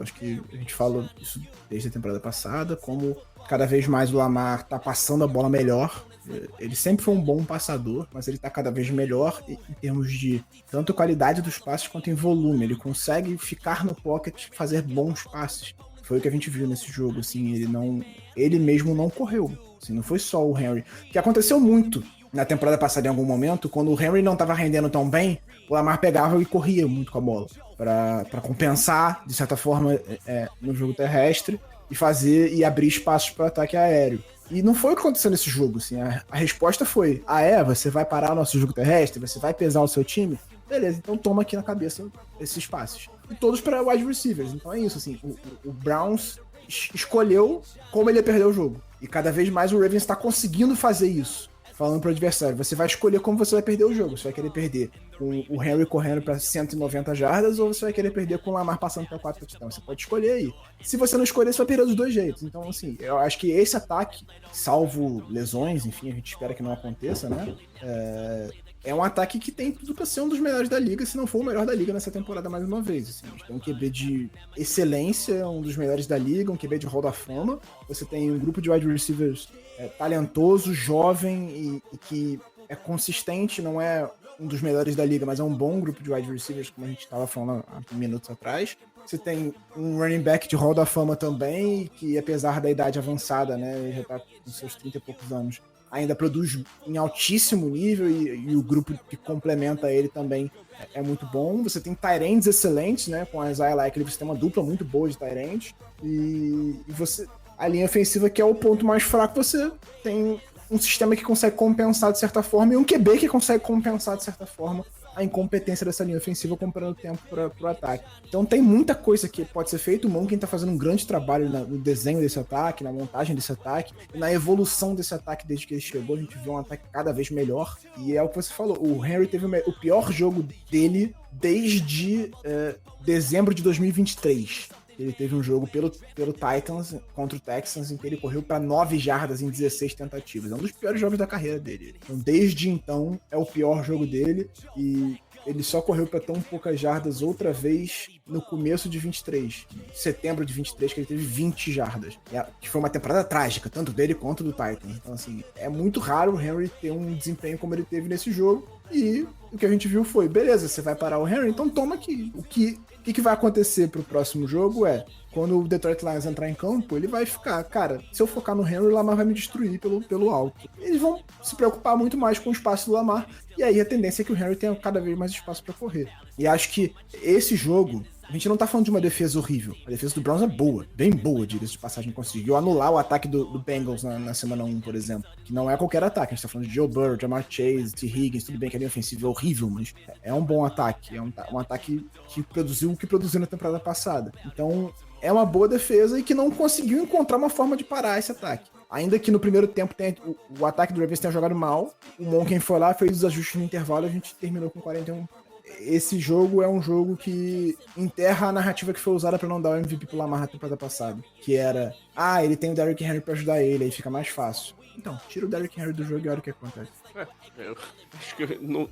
Acho que a gente falou isso desde a temporada passada, como cada vez mais o Lamar tá passando a bola melhor. Ele sempre foi um bom passador, mas ele tá cada vez melhor em termos de tanto qualidade dos passes quanto em volume. Ele consegue ficar no pocket e fazer bons passes. Foi o que a gente viu nesse jogo, assim, ele mesmo não correu. Assim, não foi só o Henry. Que aconteceu muito na temporada passada em algum momento, quando o Henry não estava rendendo tão bem, o Lamar pegava e corria muito com a bola para compensar, de certa forma, no jogo terrestre e abrir espaços para ataque aéreo. E não foi o que aconteceu nesse jogo, assim, a resposta foi, você vai parar o nosso jogo terrestre, você vai pesar o seu time? Beleza, então toma aqui na cabeça esses passes. E todos para wide receivers, então é isso, assim, o Browns escolheu como ele ia perder o jogo. E cada vez mais o Ravens está conseguindo fazer isso. Falando pro adversário, você vai escolher como você vai perder o jogo. Você vai querer perder com o Henry correndo para 190 jardas ou você vai querer perder com o Lamar passando para 4 touchdowns. Você pode escolher aí. Se você não escolher, você vai perder dos dois jeitos. Então, assim, eu acho que esse ataque, salvo lesões, enfim, a gente espera que não aconteça, né? É um ataque que tem tudo para ser um dos melhores da liga, se não for o melhor da liga nessa temporada mais uma vez. Assim. A gente tem um QB de excelência, um dos melhores da liga, um QB de Hall da Fama. Você tem um grupo de wide receivers talentoso, jovem e que é consistente, não é um dos melhores da liga, mas é um bom grupo de wide receivers, como a gente estava falando há minutos atrás. Você tem um running back de Hall da Fama também, que apesar da idade avançada, né, ele já está com seus 30 e poucos anos, ainda produz em altíssimo nível e o grupo que complementa ele também é muito bom. Você tem tight ends excelentes, né, com a Isaiah Likely, você tem uma dupla muito boa de tight ends, e você... A linha ofensiva, que é o ponto mais fraco, você tem um sistema que consegue compensar de certa forma e um QB que consegue compensar de certa forma a incompetência dessa linha ofensiva comprando tempo para o ataque. Então tem muita coisa que pode ser feita. O Monken tá fazendo um grande trabalho no desenho desse ataque, na montagem desse ataque, e na evolução desse ataque desde que ele chegou. A gente vê um ataque cada vez melhor. E é o que você falou, o Henry teve o pior jogo dele desde dezembro de 2023. Ele teve um jogo pelo Titans contra o Texans em que ele correu para 9 jardas em 16 tentativas. É um dos piores jogos da carreira dele. Então, desde então, é o pior jogo dele e ele só correu para tão poucas jardas outra vez no começo de 23. Setembro de 23, que ele teve 20 jardas. Que foi uma temporada trágica, tanto dele quanto do Titans. Então, assim, é muito raro o Henry ter um desempenho como ele teve nesse jogo. E o que a gente viu foi, beleza, você vai parar o Henry, então toma aqui. O que vai acontecer pro próximo jogo quando o Detroit Lions entrar em campo, ele vai ficar, cara, se eu focar no Henry, o Lamar vai me destruir pelo alto. Eles vão se preocupar muito mais com o espaço do Lamar, e aí a tendência é que o Henry tenha cada vez mais espaço para correr. E acho que esse jogo, a gente não tá falando de uma defesa horrível. A defesa do Browns é boa, bem boa, diga-se de passagem. Conseguiu anular o ataque do Bengals na semana 1, por exemplo. Que não é qualquer ataque. A gente tá falando de Joe Burrow, Jamar Chase, T. Higgins. Tudo bem que a linha ofensiva é horrível, mas é um bom ataque. É um ataque que produziu o que produziu na temporada passada. Então, é uma boa defesa e que não conseguiu encontrar uma forma de parar esse ataque. Ainda que no primeiro tempo o ataque do Ravens tenha jogado mal, o Monken foi lá, fez os ajustes no intervalo e a gente terminou com 41. Esse jogo é um jogo que enterra a narrativa que foi usada pra não dar o MVP pro Lamar na temporada passada. Que era, ele tem o Derrick Henry pra ajudar ele, aí fica mais fácil. Então, tira o Derrick Henry do jogo e olha o que acontece. Eu acho que eu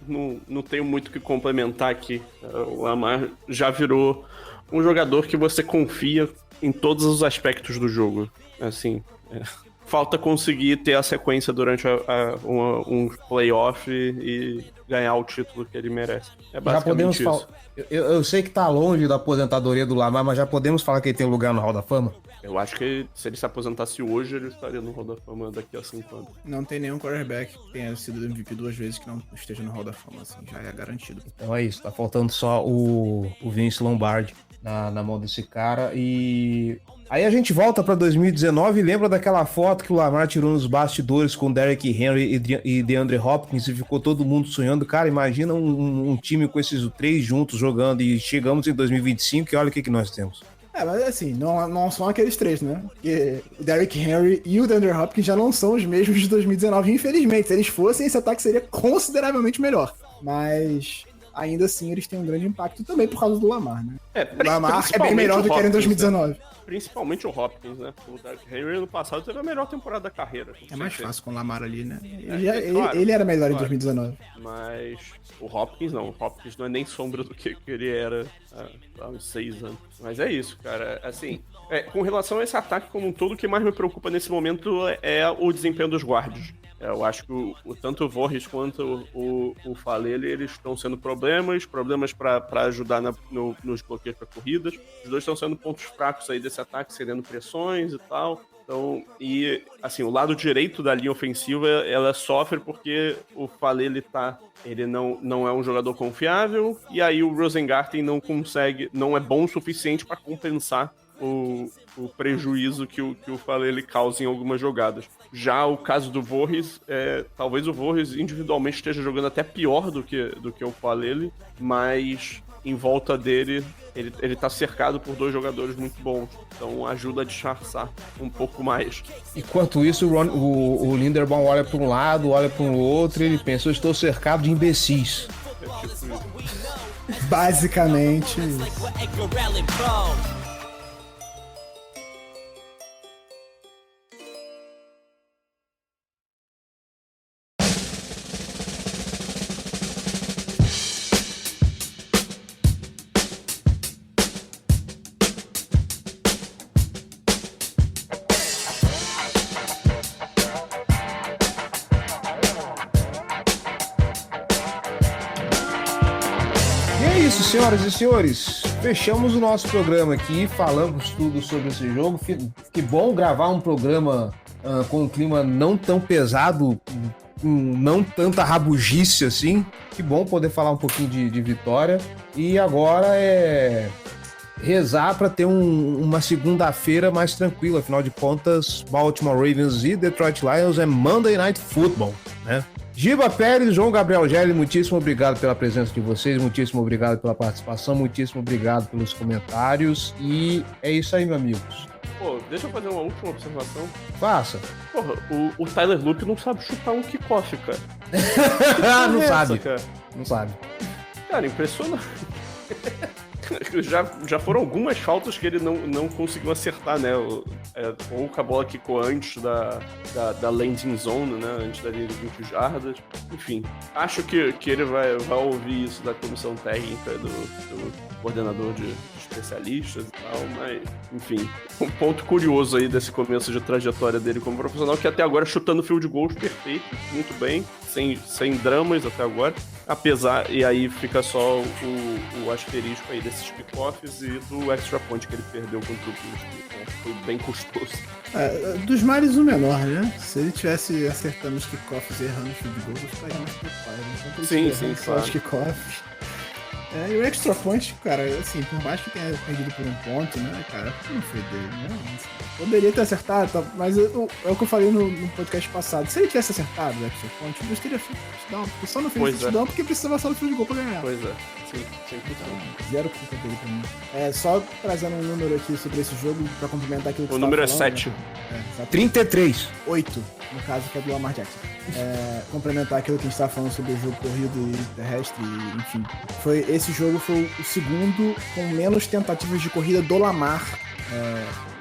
não tenho muito o que complementar aqui. O Lamar já virou um jogador que você confia em todos os aspectos do jogo. Assim, falta conseguir ter a sequência durante um playoff e ganhar o título que ele merece. É basicamente isso. Eu sei que tá longe da aposentadoria do Lamar, mas já podemos falar que ele tem lugar no Hall da Fama? Eu acho que se ele se aposentasse hoje, ele estaria no Hall da Fama daqui a 5 anos. Não tem nenhum quarterback que tenha sido MVP 2 vezes que não esteja no Hall da Fama, assim, já é garantido. Então é isso, tá faltando só o Vince Lombardi na mão desse cara. E aí a gente volta pra 2019 e lembra daquela foto que o Lamar tirou nos bastidores com Derrick Henry e DeAndre Hopkins e ficou todo mundo sonhando. Cara, imagina um time com esses três juntos jogando e chegamos em 2025 e olha o que nós temos. Mas assim, não são aqueles três, né? Porque o Derrick Henry e o DeAndre Hopkins já não são os mesmos de 2019, infelizmente. Se eles fossem, esse ataque seria consideravelmente melhor. Mas ainda assim, eles têm um grande impacto também por causa do Lamar, né? O Lamar é bem melhor do que era em 2019. Né? Principalmente o Hopkins, né? O Derrick Henry no passado teve a melhor temporada da carreira. É mais fácil com o Lamar ali, né? Ele era melhor em 2019. Mas o Hopkins não. O Hopkins não é nem sombra do que ele era há uns 6 anos. Mas é isso, cara. Assim, com relação a esse ataque como um todo, o que mais me preocupa nesse momento é o desempenho dos guardas. Eu acho que tanto o Vorris quanto o Falele, eles estão sendo problemas para ajudar nos bloqueios para corridas. Os dois estão sendo pontos fracos aí desse ataque, cedendo pressões e tal. Então, e assim, o lado direito da linha ofensiva, ela sofre porque o Falele ele não é um jogador confiável, e aí o Rosengarten não é bom o suficiente para compensar o prejuízo que o Falele causa em algumas jogadas. Já o caso do Vorris, talvez o Vorris individualmente esteja jogando até pior do que o Falele, mas em volta dele, ele tá cercado por dois jogadores muito bons, então ajuda a disfarçar um pouco mais. Enquanto isso, o Linderbaum olha para um lado, olha para o outro e ele pensa, eu estou cercado de imbecis. Basicamente isso. Senhoras e senhores, fechamos o nosso programa aqui, falamos tudo sobre esse jogo. Que bom gravar um programa com um clima não tão pesado, com não tanta rabugice assim. Que bom poder falar um pouquinho de vitória. E agora é rezar para ter uma segunda-feira mais tranquila. Afinal de contas, Baltimore Ravens e Detroit Lions é Monday Night Football. né? Giba Pérez, João Gabriel Gelli, muitíssimo obrigado pela presença de vocês, muitíssimo obrigado pela participação, muitíssimo obrigado pelos comentários e é isso aí, meus amigos. Pô, deixa eu fazer uma última observação. Faça. Porra, o Tyler Luke não sabe chutar um kickoff, cara. Não sabe. Cara? Não sabe. Cara, impressionante. Já foram algumas faltas que ele não conseguiu acertar, né? Ou com a bola quicou antes da landing zone, né? Antes da linha de 20 jardas. Enfim, acho que ele vai ouvir isso da comissão técnica, do coordenador de especialistas e tal, mas, enfim, um ponto curioso aí desse começo de trajetória dele como profissional, que até agora chutando field goals perfeito, muito bem, sem dramas até agora, apesar, e aí fica só o asterisco aí desses kickoffs e do extra point que ele perdeu contra o Bills, que foi bem custoso. Dos males o menor, né? Se ele tivesse acertando os kickoffs e errando os field goals, eu ficaria mais preocupado. Então, Sim, só claro. os kickoffs. E o extra point, cara, assim, por mais que tenha perdido por um ponto, né, cara, não foi dele, né? Poderia ter acertado, tá? Mas é o que eu falei no podcast passado. Se ele tivesse acertado o extra point, o Bills teria feito touchdown, porque só não fez touchdown porque precisava só do field goal pra ganhar. Pois é, sim, 100%. Zero culpa dele pra mim. Só trazendo um número aqui sobre esse jogo, pra complementar aquilo que O você número é tava falando, 7. né? Exatamente. 33. 8, no caso, que é do Lamar Jackson. Complementar aquilo que a gente estava falando sobre o jogo corrido e terrestre, e, enfim. Esse jogo foi o segundo com menos tentativas de corrida do Lamar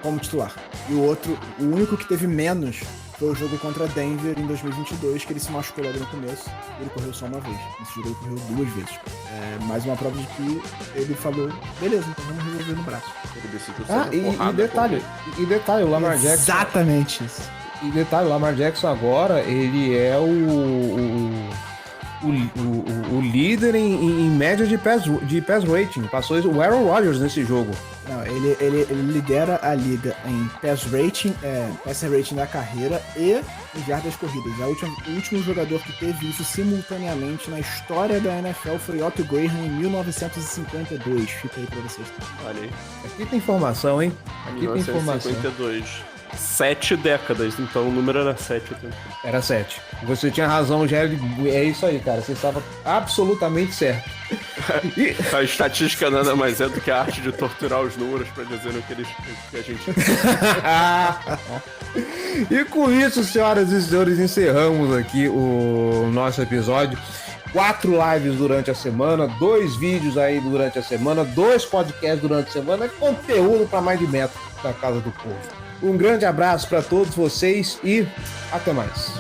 como titular. E o único que teve menos foi o jogo contra Denver em 2022, que ele se machucou logo no começo. Ele correu só uma vez. Nesse jogo ele correu 2 vezes. Mais uma prova de que ele falou, beleza, então vamos resolver no braço. Ele decidiu ser E detalhe, o Lamar Jackson... Exatamente isso. E detalhe, o Lamar Jackson agora, ele é o líder em média de pass rating. Passou o Aaron Rodgers nesse jogo. Não, ele lidera a liga em pass rating da carreira e em jardas corridas. O último jogador que teve isso simultaneamente na história da NFL foi Otto Graham em 1952. Fica aí pra vocês. Olha aí. Aqui tem informação, hein? Aqui tem informação. 1952. 7 décadas, então o número era 7 o tempo. Era 7. Você tinha razão, Gelli. É isso aí, cara. Você estava absolutamente certo. A estatística nada mais é do que a arte de torturar os números pra dizer o que a gente... E com isso, senhoras e senhores, encerramos aqui o nosso episódio. 4 lives durante a semana, 2 vídeos aí durante a semana, 2 podcasts durante a semana, conteúdo para mais de metro da Casa do Povo. Um grande abraço para todos vocês e até mais.